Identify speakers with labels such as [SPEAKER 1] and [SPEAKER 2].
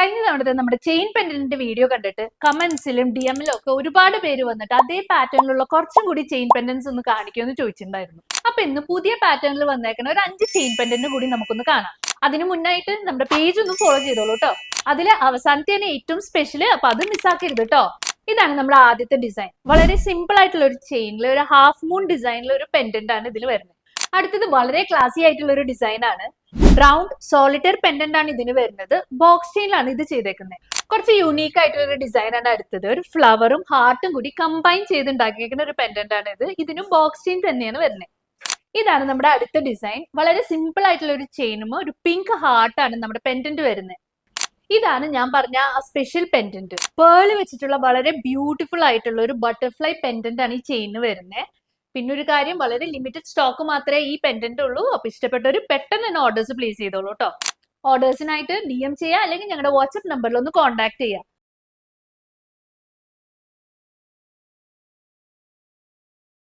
[SPEAKER 1] കഴിഞ്ഞ തവണത്തെ നമ്മുടെ ചെയിൻ പെൻഡന്റിന്റെ വീഡിയോ കണ്ടിട്ട് കമന്റ്സിലും ഡിഎമ്മിലും ഒക്കെ ഒരുപാട് പേര് വന്നിട്ട് അതേ പാറ്റേണിലുള്ള കുറച്ചും കൂടി ചെയിൻ പെൻഡന്റ്സ് ഒന്ന് കാണിക്കുമെന്ന് ചോദിച്ചിട്ടുണ്ടായിരുന്നു. അപ്പൊ ഇന്ന് പുതിയ പാറ്റേണിൽ വന്നേക്കുന്ന ഒരു 5 ചെയിൻ പെൻഡന്റ് കൂടി നമുക്കൊന്ന് കാണാം. അതിനു മുന്നായിട്ട് നമ്മുടെ പേജ് ഒന്ന് ഫോളോ ചെയ്തോളൂ കേട്ടോ. അതില് അവസാനത്തെ തന്നെ ഏറ്റവും സ്പെഷ്യൽ, അപ്പൊ അത് മിസ്സാക്കരുത് കേട്ടോ. ഇതാണ് നമ്മുടെ ആദ്യത്തെ ഡിസൈൻ. വളരെ സിമ്പിൾ ആയിട്ടുള്ള ഒരു ചെയിനിൽ ഒരു ഹാഫ് മൂൺ ഡിസൈനിൽ ഒരു പെൻഡന്റ് ആണ് ഇതിൽ വരുന്നത്. അടുത്തത് വളരെ ക്ലാസി ആയിട്ടുള്ള ഒരു ഡിസൈൻ ആണ്. റൗണ്ട് സോളിറ്റർ പെൻഡന്റ് ആണ് ഇതിന് വരുന്നത്. ബോക്സ് ചെയിനിലാണ് ഇത് ചെയ്തേക്കുന്നത്. കുറച്ച് യൂണീക്ക് ആയിട്ടുള്ള ഒരു ഡിസൈൻ ആണ് അടുത്തത്. ഒരു ഫ്ലവറും ഹാർട്ടും കൂടി കമ്പൈൻ ചെയ്തുണ്ടാക്കിയിരിക്കുന്ന ഒരു പെൻഡന്റ് ആണ് ഇത്. ഇതിനും ബോക്സ് ചെയിൻ തന്നെയാണ് വരുന്നത്. ഇതാണ് നമ്മുടെ അടുത്ത ഡിസൈൻ. വളരെ സിമ്പിൾ ആയിട്ടുള്ള ഒരു ചെയിനും ഒരു പിങ്ക് ഹാർട്ടാണ് നമ്മുടെ പെൻഡന്റ് വരുന്നത്. ഇതാണ് ഞാൻ പറഞ്ഞ ആ സ്പെഷ്യൽ പെൻഡന്റ്. പേള് വെച്ചിട്ടുള്ള വളരെ ബ്യൂട്ടിഫുൾ ആയിട്ടുള്ള ഒരു ബട്ടർഫ്ലൈ പെൻഡന്റ് ആണ് ഈ ചെയിന് വരുന്നത്. പിന്നെ ഒരു കാര്യം, വളരെ ലിമിറ്റഡ് സ്റ്റോക്ക് മാത്രമേ ഈ പെൻഡന്റ് ഉള്ളൂ. അപ്പൊ ഇഷ്ടപ്പെട്ടവര് പെട്ടെന്ന് തന്നെ ഓർഡേഴ്സ് പ്ലേസ് ചെയ്തോളൂ കേട്ടോ. ഓർഡേഴ്സിനായിട്ട് DM ചെയ്യുക, അല്ലെങ്കിൽ ഞങ്ങളുടെ വാട്സ്ആപ്പ് നമ്പറിൽ ഒന്ന് കോൺടാക്ട് ചെയ്യുക.